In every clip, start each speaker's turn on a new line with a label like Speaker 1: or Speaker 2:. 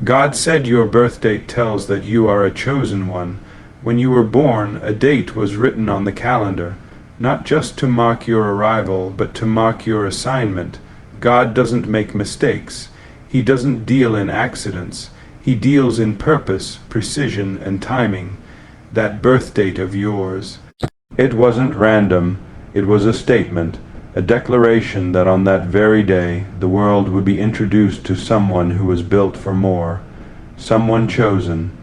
Speaker 1: God said your birth date tells that you are a chosen one. When you were born, a date was written on the calendar, not just to mark your arrival, but to mark your assignment. God doesn't make mistakes. He doesn't deal in accidents. He deals in purpose, precision, and timing. That birth date of yours. It wasn't random. It was a statement, a declaration that on that very day the world would be introduced to someone who was built for more, someone chosen.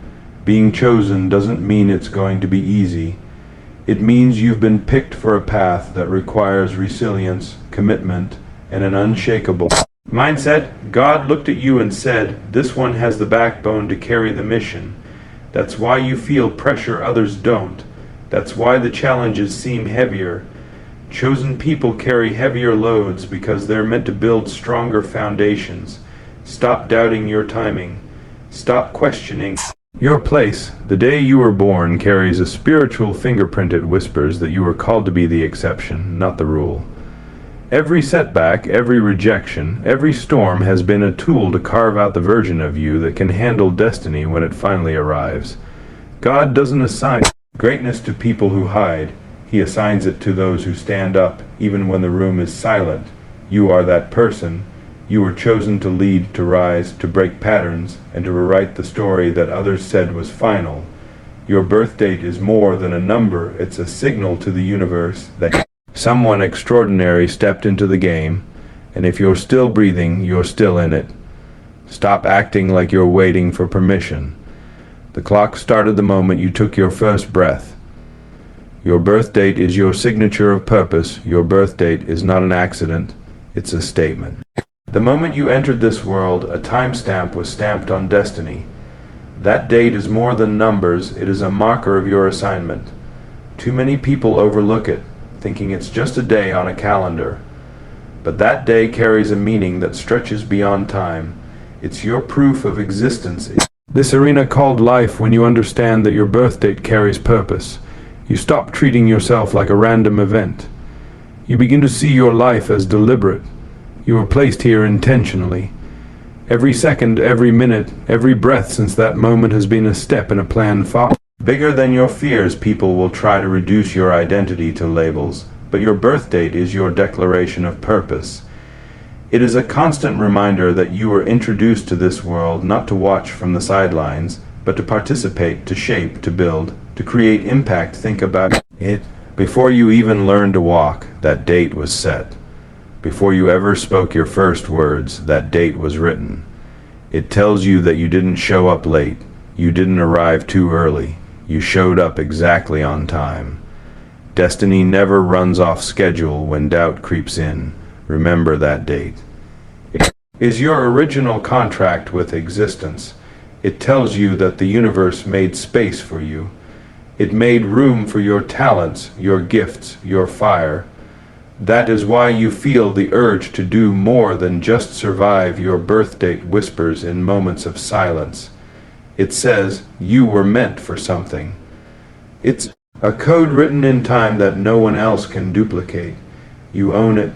Speaker 1: Being chosen doesn't mean it's going to be easy. It means you've been picked for a path that requires resilience, commitment, and an unshakable mindset. God looked at you and said, "This one has the backbone to carry the mission." That's why you feel pressure others don't. That's why the challenges seem heavier. Chosen people carry heavier loads because they're meant to build stronger foundations. Stop doubting your timing. Stop questioning your place. The day you were born carries a spiritual fingerprint. It whispers that you were called to be the exception, not the rule. Every setback, every rejection, every storm has been a tool to carve out the version of you that can handle destiny when it finally arrives. God doesn't assign greatness to people who hide. He assigns it to those who stand up, even when the room is silent. You are that person. You were chosen to lead, to rise, to break patterns, and to rewrite the story that others said was final. Your birth date is more than a number. It's a signal to the universe that someone extraordinary stepped into the game, and if you're still breathing, you're still in it. Stop acting like you're waiting for permission. The clock started the moment you took your first breath. Your birth date is your signature of purpose. Your birth date is not an accident, it's a statement. The moment you entered this world, a timestamp was stamped on destiny. That date is more than numbers, it is a marker of your assignment. Too many people overlook it, thinking it's just a day on a calendar. But that day carries a meaning that stretches beyond time. It's your proof of existence. This arena called life. When you understand that your birth date carries purpose, you stop treating yourself like a random event. You begin to see your life as deliberate. You were placed here intentionally. Every second, every minute, every breath since that moment has been a step in a plan far bigger than your fears. People will try to reduce your identity to labels, but your birth date is your declaration of purpose. It is a constant reminder that you were introduced to this world not to watch from the sidelines, but to participate, to shape, to build, to create impact. Think about it. Before you even learned to walk, that date was set. Before you ever spoke your first words, that date was written. It tells you that you didn't show up late. You didn't arrive too early. You showed up exactly on time. Destiny never runs off schedule when doubt creeps in. Remember that date. It is your original contract with existence. It tells you that the universe made space for you. It made room for your talents, your gifts, your fire. That is why you feel the urge to do more than just survive. Your birth date whispers in moments of silence. It says you were meant for something. It's a code written in time that no one else can duplicate. You own it.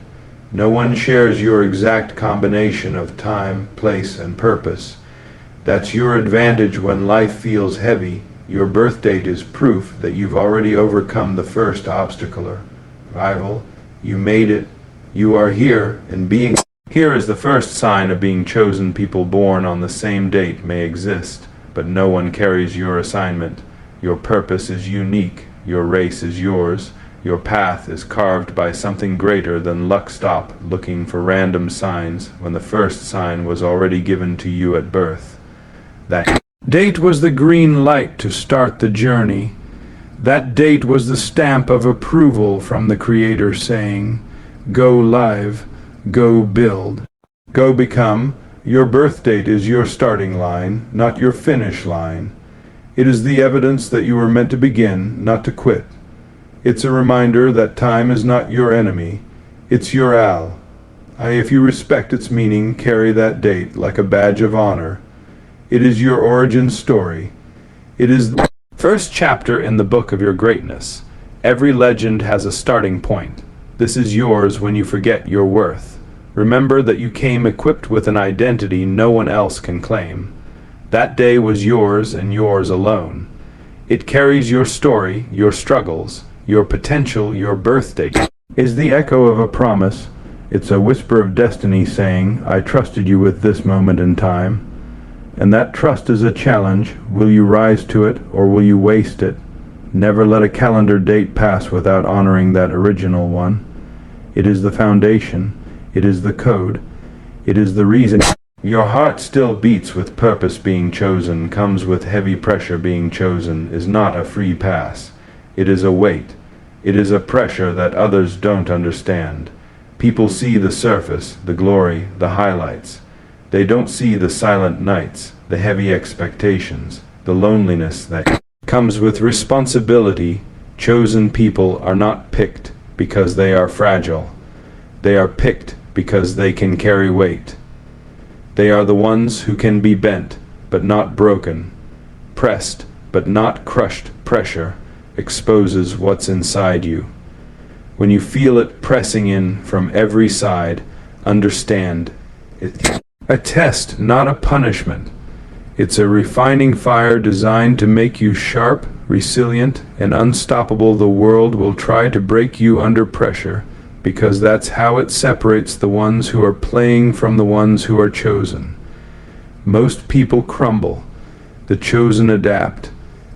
Speaker 1: No one shares your exact combination of time, place, and purpose. That's your advantage when life feels heavy. Your birth date is proof that you've already overcome the first obstacle or rival. You made it. You are here, and being here is the first sign of being chosen. People born on the same date may exist, but no one carries your assignment. Your purpose is unique. Your race is yours. Your path is carved by something greater than luck. Stop looking for random signs when the first sign was already given to you at birth. That date was the green light to start the journey. That date was the stamp of approval from the Creator saying, go live, go build, go become. Your birth date is your starting line, not your finish line. It is the evidence that you were meant to begin, not to quit. It's a reminder that time is not your enemy, it's your ally. If you respect its meaning, carry that date like a badge of honor. It is your origin story. It is the first chapter in the book of your greatness. Every legend has a starting point. This is yours when you forget your worth. Remember that you came equipped with an identity no one else can claim. That day was yours and yours alone. It carries your story, your struggles, your potential, your birthday. Is the echo of a promise. It's a whisper of destiny saying, I trusted you with this moment in time. And that trust is a challenge. Will you rise to it, or will you waste it? Never let a calendar date pass without honoring that original one. It is the foundation. It is the code. It is the reason. Your heart still beats with purpose being chosen, comes with heavy pressure being chosen, is not a free pass. It is a weight. It is a pressure that others don't understand. People see the surface, the glory, the highlights. They don't see the silent nights, the heavy expectations, the loneliness that comes with responsibility. Chosen people are not picked because they are fragile. They are picked because they can carry weight. They are the ones who can be bent, but not broken, pressed, but not crushed. Pressure exposes what's inside you. When you feel it pressing in from every side, understand it's a test, not a punishment. It's a refining fire designed to make you sharp, resilient, and unstoppable. The world will try to break you under pressure, because that's how it separates the ones who are playing from the ones who are chosen. Most people crumble. The chosen adapt.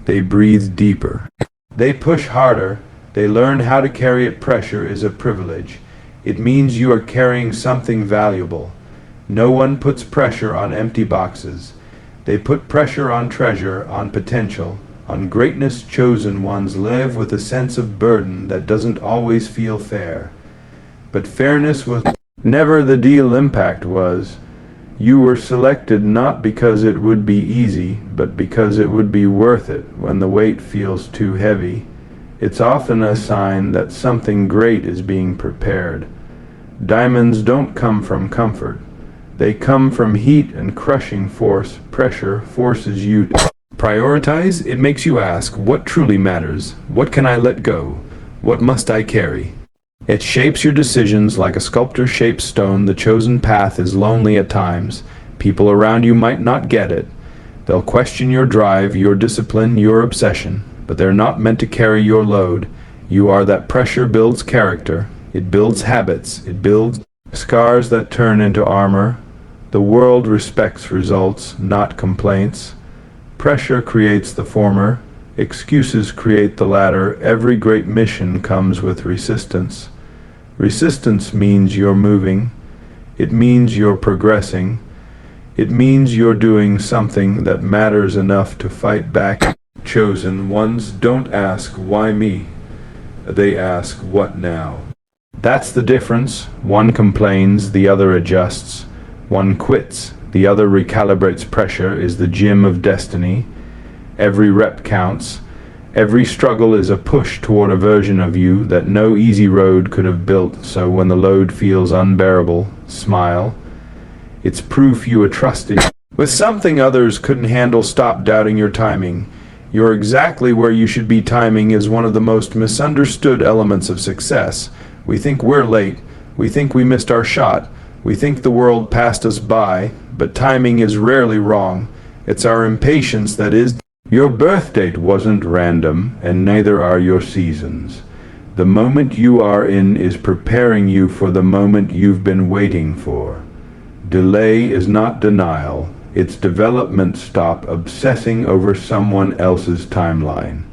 Speaker 1: They breathe deeper. They push harder. They learn how to carry it. Pressure is a privilege. It means you are carrying something valuable. No one puts pressure on empty boxes. They put pressure on treasure, on potential, on greatness. Chosen ones live with a sense of burden that doesn't always feel fair. But fairness was never the deal. Impact was. You were selected not because it would be easy, but because it would be worth it when the weight feels too heavy. It's often a sign that something great is being prepared. Diamonds don't come from comfort. They come from heat and crushing force. Pressure forces you to prioritize. It makes you ask, what truly matters? What can I let go? What must I carry? It shapes your decisions like a sculptor shapes stone. The chosen path is lonely at times. People around you might not get it. They'll question your drive, your discipline, your obsession, but they're not meant to carry your load. You are that pressure builds character. It builds habits. It builds scars that turn into armor. The world respects results, not complaints. Pressure creates the former. Excuses create the latter. Every great mission comes with resistance. Resistance means you're moving. It means you're progressing. It means you're doing something that matters enough to fight back. Chosen ones don't ask, why me? They ask, what now? That's the difference. One complains, the other adjusts. One quits, the other recalibrates. Pressure is the gym of destiny. Every rep counts. Every struggle is a push toward a version of you that no easy road could have built. So when the load feels unbearable, smile. It's proof you are trusted with something others couldn't handle. Stop doubting your timing. You're exactly where you should be. Timing is one of the most misunderstood elements of success. We think we're late. We think we missed our shot. We think the world passed us by. But timing is rarely wrong. It's our impatience that is. Your birth date wasn't random, and neither are your seasons. The moment you are in is preparing you for the moment you've been waiting for. Delay is not denial, it's development. Stop obsessing over someone else's timeline.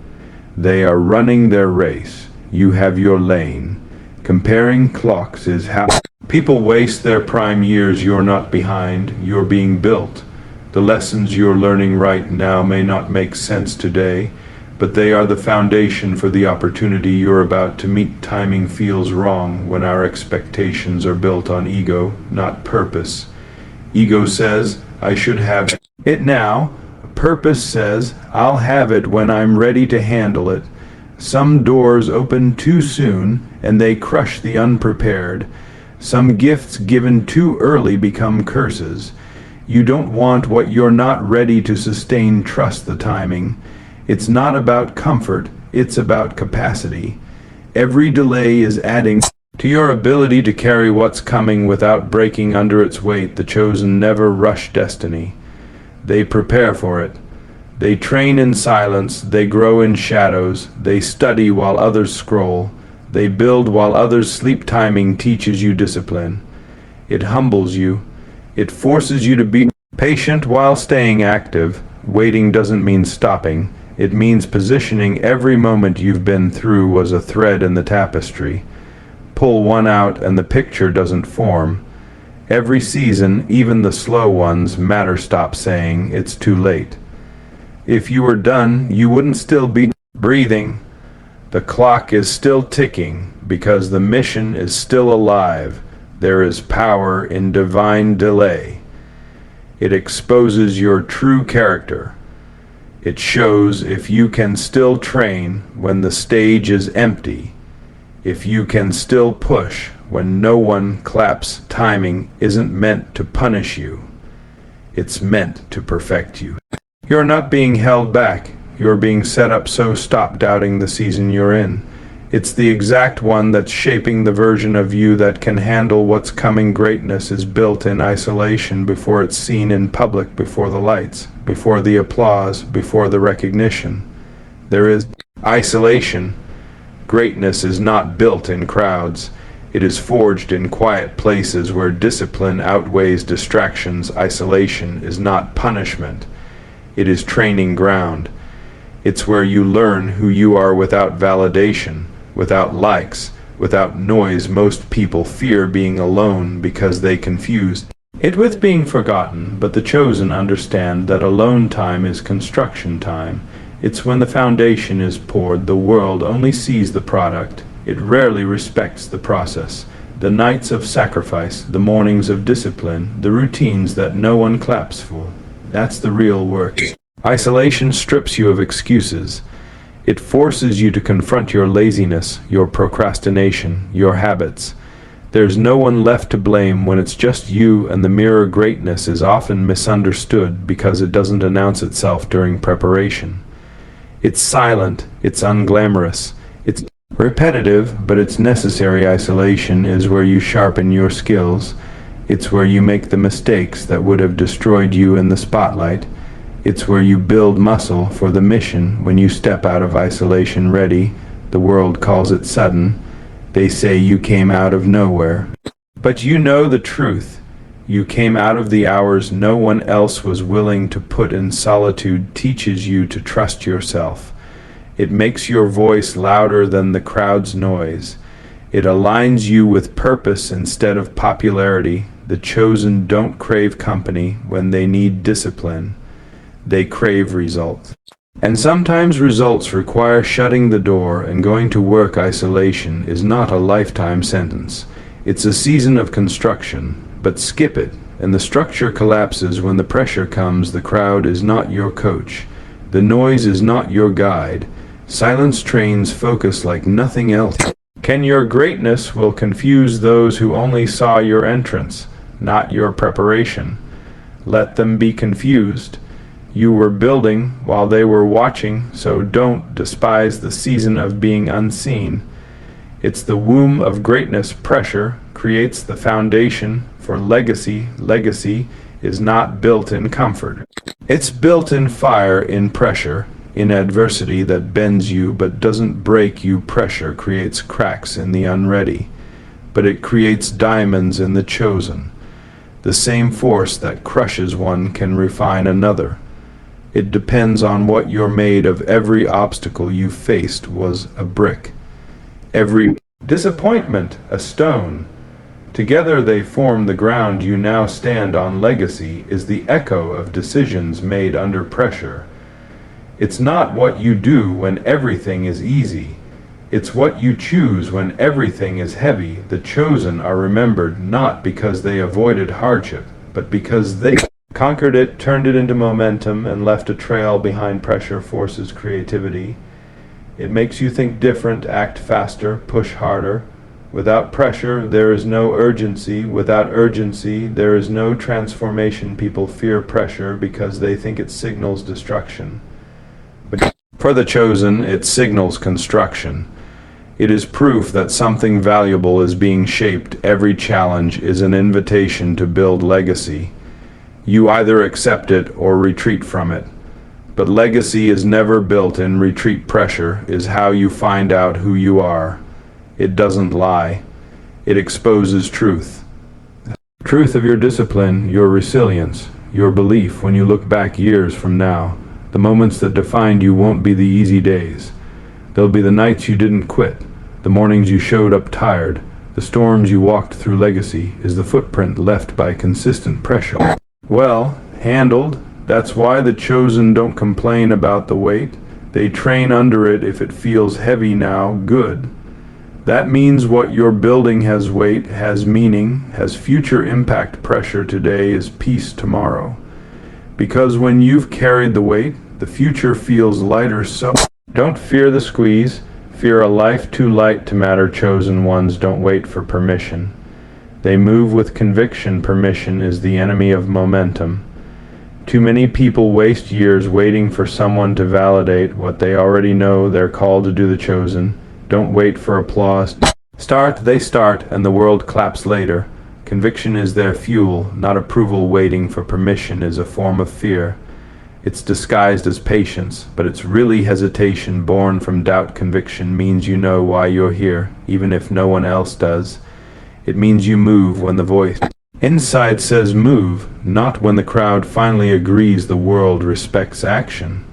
Speaker 1: They are running their race. You have your lane. Comparing clocks is how people waste their prime years. You're not behind, you're being built. The lessons you're learning right now may not make sense today, but they are the foundation for the opportunity you're about to meet. Timing feels wrong when our expectations are built on ego, not purpose. Ego says, I should have it now. Purpose says, I'll have it when I'm ready to handle it. Some doors open too soon, and they crush the unprepared. Some gifts given too early become curses. You don't want what you're not ready to sustain. Trust the timing. It's not about comfort, it's about capacity. Every delay is adding to your ability to carry what's coming without breaking under its weight. The chosen never rush destiny. They prepare for it. They train in silence, they grow in shadows, they study while others scroll, they build while others sleep. Timing teaches you discipline. It humbles you. It forces you to be patient while staying active. Waiting doesn't mean stopping. It means positioning. Every moment you've been through was a thread in the tapestry. Pull one out and the picture doesn't form. Every season, even the slow ones, matter. Stop saying it's too late. If you were done, you wouldn't still be breathing. The clock is still ticking because the mission is still alive. There is power in divine delay. It exposes your true character. It shows if you can still train when the stage is empty. If you can still push when no one claps. Timing isn't meant to punish you. It's meant to perfect you. You're not being held back. You're being set up, so stop doubting the season you're in. It's the exact one that's shaping the version of you that can handle what's coming. Greatness is built in isolation before it's seen in public, before the lights, before the applause, before the recognition. There is isolation. Greatness is not built in crowds. It is forged in quiet places where discipline outweighs distractions. Isolation is not punishment. It is training ground. It's where you learn who you are without validation, without likes, without noise. Most people fear being alone because they confuse it with being forgotten, but the chosen understand that alone time is construction time. It's when the foundation is poured. The world only sees the product. It rarely respects the process. The nights of sacrifice, the mornings of discipline, the routines that no one claps for. That's the real work. Isolation strips you of excuses. It forces you to confront your laziness, your procrastination, your habits. There's no one left to blame when it's just you and the mirror. Greatness is often misunderstood because it doesn't announce itself during preparation. It's silent, it's unglamorous, it's repetitive, but it's necessary. Isolation is where you sharpen your skills. It's where you make the mistakes that would have destroyed you in the spotlight. It's where you build muscle for the mission. When you step out of isolation ready, the world calls it sudden. They say you came out of nowhere. But you know the truth. You came out of the hours no one else was willing to put in. Solitude teaches you to trust yourself. It makes your voice louder than the crowd's noise. It aligns you with purpose instead of popularity. The chosen don't crave company when they need discipline. They crave results. And sometimes results require shutting the door and going to work. Isolation is not a lifetime sentence. It's a season of construction. But skip it, and the structure collapses when the pressure comes. The crowd is not your coach. The noise is not your guide. Silence trains focus like nothing else. Your greatness will confuse those who only saw your entrance, not your preparation. Let them be confused. You were building while they were watching, so don't despise the season of being unseen. It's the womb of greatness. Pressure creates the foundation for legacy. Legacy is not built in comfort. It's built in fire, in pressure, in adversity that bends you but doesn't break you. Pressure creates cracks in the unready, but it creates diamonds in the chosen. The same force that crushes one can refine another. It depends on what you're made of. Every obstacle you faced was a brick. Every disappointment a stone. Together they form the ground you now stand on. Legacy is the echo of decisions made under pressure. It's not what you do when everything is easy. It's what you choose when everything is heavy. The chosen are remembered not because they avoided hardship, but because they conquered it, turned it into momentum, and left a trail behind. Pressure forces creativity. It makes you think different, act faster, push harder. Without pressure, there is no urgency. Without urgency, there is no transformation. People fear pressure because they think it signals destruction. But for the chosen, it signals construction. It is proof that something valuable is being shaped. Every challenge is an invitation to build legacy. You either accept it or retreat from it. But legacy is never built in retreat. Pressure is how you find out who you are. It doesn't lie. It exposes truth. Truth of your discipline, your resilience, your belief when you look back years from now. The moments that defined you won't be the easy days. They'll be the nights you didn't quit, the mornings you showed up tired, the storms you walked through. Legacy is the footprint left by consistent pressure. Well handled. That's why the chosen don't complain about the weight. They train under it. If it feels heavy now, good. That means what you're building has weight, has meaning, has future impact. Pressure today is peace tomorrow. Because when you've carried the weight, the future feels lighter. So don't fear the squeeze. Fear a life too light to matter. Chosen ones don't wait for permission. They move with conviction. Permission is the enemy of momentum. Too many people waste years waiting for someone to validate what they already know. They're called to do. The chosen don't wait for applause. They start, and the world claps later. Conviction is their fuel, not approval. Waiting for permission is a form of fear. It's disguised as patience, but it's really hesitation born from doubt. Conviction means you know why you're here, even if no one else does. It means you move when the voice inside says move, not when the crowd finally agrees. The world respects action.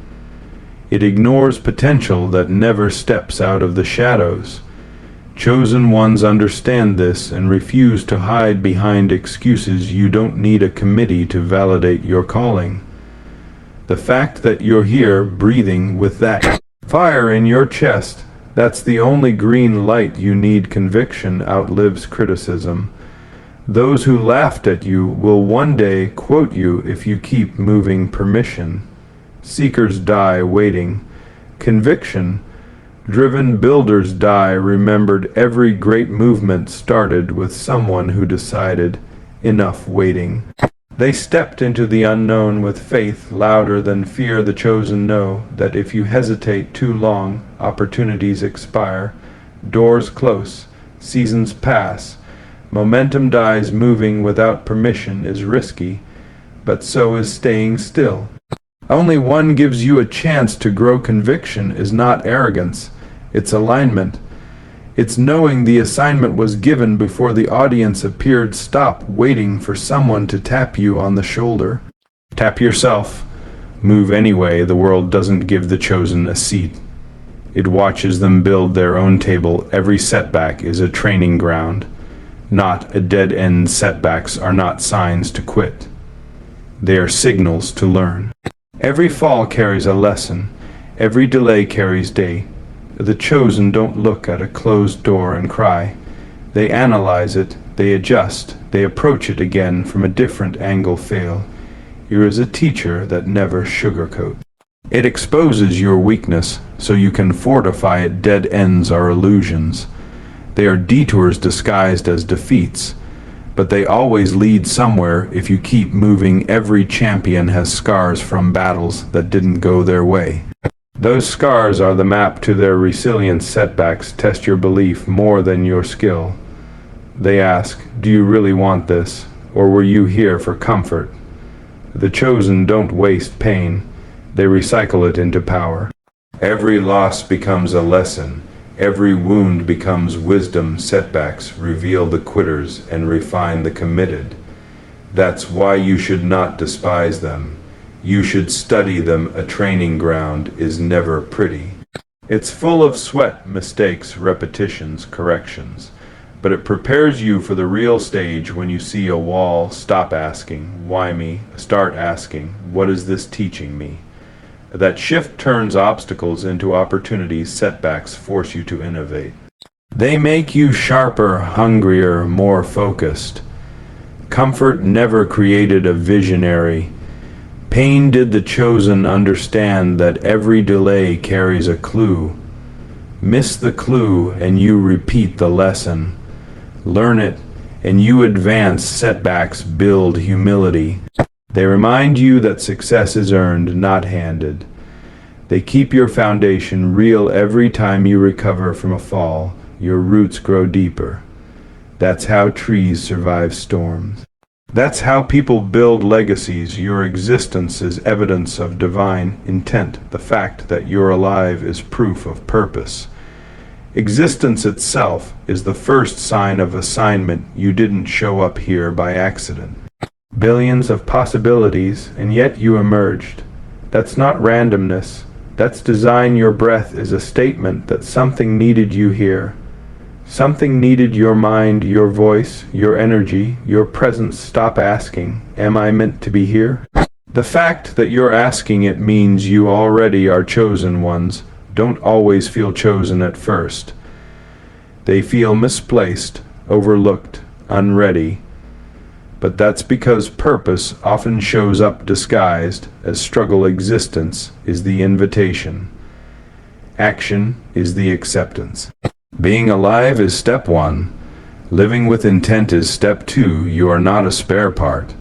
Speaker 1: It ignores potential that never steps out of the shadows. Chosen ones understand this and refuse to hide behind excuses. You don't need a committee to validate your calling. The fact that you're here, breathing with that fire in your chest, that's the only green light you need. Conviction outlives criticism. Those who laughed at you will one day quote you if you keep moving. Permission. Seekers die waiting. Conviction. Driven builders die remembered. Every great movement started with someone who decided, enough waiting. They stepped into the unknown with faith louder than fear. The chosen know that if you hesitate too long, opportunities expire, doors close, seasons pass, momentum dies. Moving without permission is risky, but so is staying still. Only one gives you a chance to grow. Conviction is not arrogance, it's alignment. It's knowing the assignment was given before the audience appeared. Stop waiting for someone to tap you on the shoulder. Tap yourself. Move anyway. The world doesn't give the chosen a seat. It watches them build their own table. Every setback is a training ground, not a dead end. Setbacks are not signs to quit. They are signals to learn. Every fall carries a lesson. Every delay carries day. The chosen don't look at a closed door and cry. They analyze it, they adjust, they approach it again from a different angle. Fail. Here is a teacher that never sugarcoats. It exposes your weakness so you can fortify it. Dead ends are illusions. They are detours disguised as defeats, but they always lead somewhere if you keep moving. Every champion has scars from battles that didn't go their way. Those scars are the map to their resilience. Setbacks test your belief more than your skill. They ask, do you really want this, or were you here for comfort? The chosen don't waste pain. They recycle it into power. Every loss becomes a lesson. Every wound becomes wisdom. Setbacks reveal the quitters and refine the committed. That's why you should not despise them. You should study them. A training ground is never pretty. It's full of sweat, mistakes, repetitions, corrections. But it prepares you for the real stage. When you see a wall, stop asking, why me? Start asking, what is this teaching me? That shift turns obstacles into opportunities. Setbacks force you to innovate. They make you sharper, hungrier, more focused. Comfort never created a visionary. Pain did. The chosen understand that every delay carries a clue. Miss the clue and you repeat the lesson. Learn it and you advance. Setbacks build humility. They remind you that success is earned, not handed. They keep your foundation real. Every time you recover from a fall, your roots grow deeper. That's how trees survive storms. That's how people build legacies. Your existence is evidence of divine intent. The fact that you're alive is proof of purpose. Existence itself is the first sign of assignment. You didn't show up here by accident. Billions of possibilities, and yet you emerged. That's not randomness. That's design. Your breath is a statement that something needed you here. Something needed your mind, your voice, your energy, your presence. Stop asking, am I meant to be here? The fact that you're asking it means you already are chosen ones. Don't always feel chosen at first. They feel misplaced, overlooked, unready. But that's because purpose often shows up disguised as struggle. Existence is the invitation. Action is the acceptance. Being alive is step one. Living with intent is step two. You are not a spare part.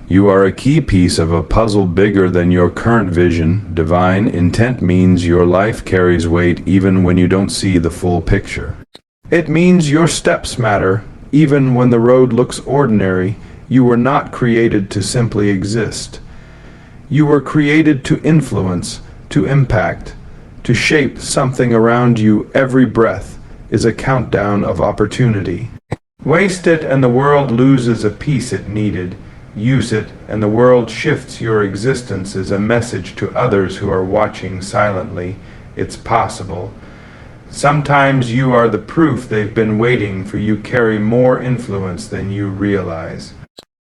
Speaker 1: You are a key piece of a puzzle bigger than your current vision. Divine intent means your life carries weight even when you don't see the full picture. It means your steps matter, even when the road looks ordinary. You were not created to simply exist. You were created to influence, to impact, to shape something around you. Every breath is a countdown of opportunity. Waste it and the world loses a piece it needed. Use it and the world shifts. Your existence is a message to others who are watching silently. It's possible. Sometimes you are the proof they've been waiting for. You carry more influence than you realize.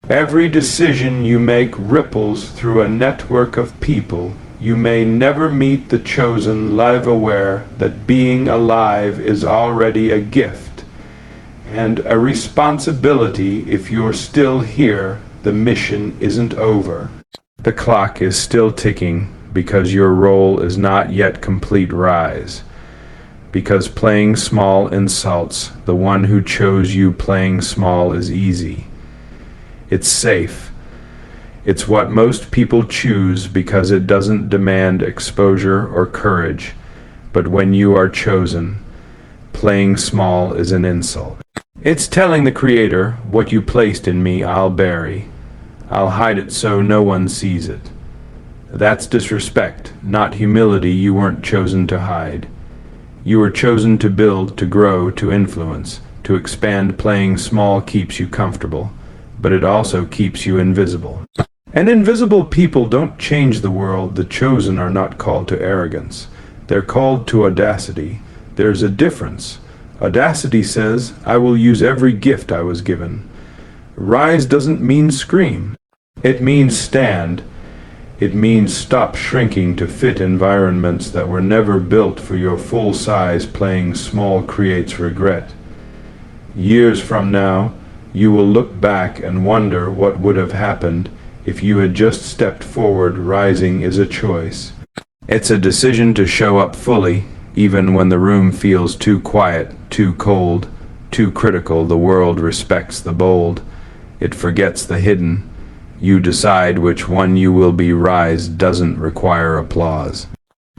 Speaker 1: Every decision you make ripples through a network of people. You may never meet the chosen. Live aware that being alive is already a gift and a responsibility. If you're still here, the mission isn't over. The clock is still ticking because your role is not yet complete. Rise. Because playing small insults the one who chose you. Playing small is easy. It's safe. It's what most people choose because it doesn't demand exposure or courage. But when you are chosen, playing small is an insult. It's telling the Creator, what you placed in me I'll bury. I'll hide it so no one sees it. That's disrespect, not humility. You weren't chosen to hide. You were chosen to build, to grow, to influence, to expand. Playing small keeps you comfortable, but it also keeps you invisible. And invisible people don't change the world. The chosen are not called to arrogance. They're called to audacity. There's a difference. Audacity says, I will use every gift I was given. Rise doesn't mean scream. It means stand. It means stop shrinking to fit environments that were never built for your full size. Playing small creates regret. Years from now, you will look back and wonder what would have happened if you had just stepped forward. Rising is a choice. It's a decision to show up fully, even when the room feels too quiet, too cold, too critical. The world respects the bold. It forgets the hidden. You decide which one you will be. Rise doesn't require applause.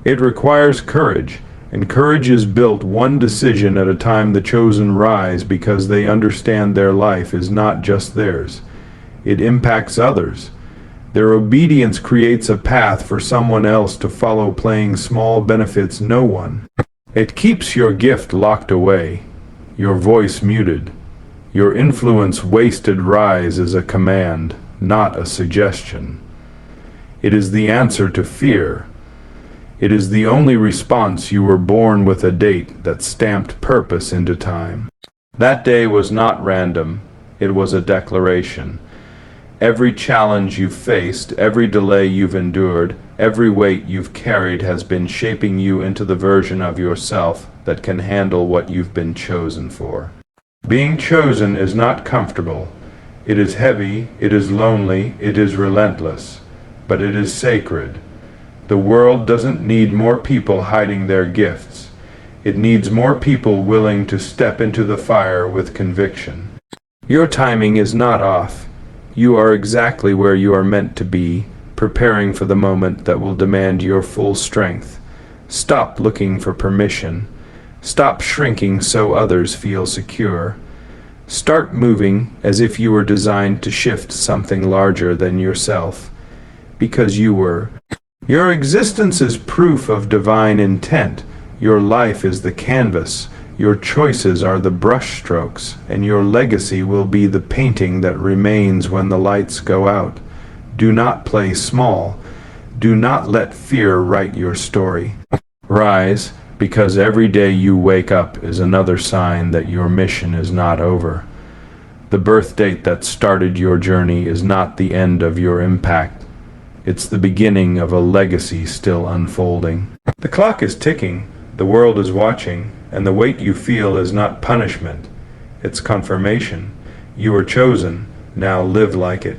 Speaker 1: It requires courage, and courage is built one decision at a time. The chosen rise because they understand their life is not just theirs. It impacts others. Their obedience creates a path for someone else to follow. Playing small benefits no one. It keeps your gift locked away, your voice muted, your influence wasted. Rise is a command, not a suggestion. It is the answer to fear. It is the only response. You were born with a date that stamped purpose into time. That day was not random. It was a declaration. Every challenge you've faced, every delay you've endured, every weight you've carried has been shaping you into the version of yourself that can handle what you've been chosen for. Being chosen is not comfortable. It is heavy, it is lonely, it is relentless, but it is sacred. The world doesn't need more people hiding their gifts. It needs more people willing to step into the fire with conviction. Your timing is not off. You are exactly where you are meant to be, preparing for the moment that will demand your full strength. Stop looking for permission. Stop shrinking so others feel secure. Start moving as if you were designed to shift something larger than yourself, because you were. Your existence is proof of divine intent. Your life is the canvas. Your choices are the brushstrokes, and your legacy will be the painting that remains when the lights go out. Do not play small. Do not let fear write your story. Rise, because every day you wake up is another sign that your mission is not over. The birth date that started your journey is not the end of your impact. It's the beginning of a legacy still unfolding. The clock is ticking, the world is watching, and the weight you feel is not punishment. It's confirmation. You are chosen. Now live like it.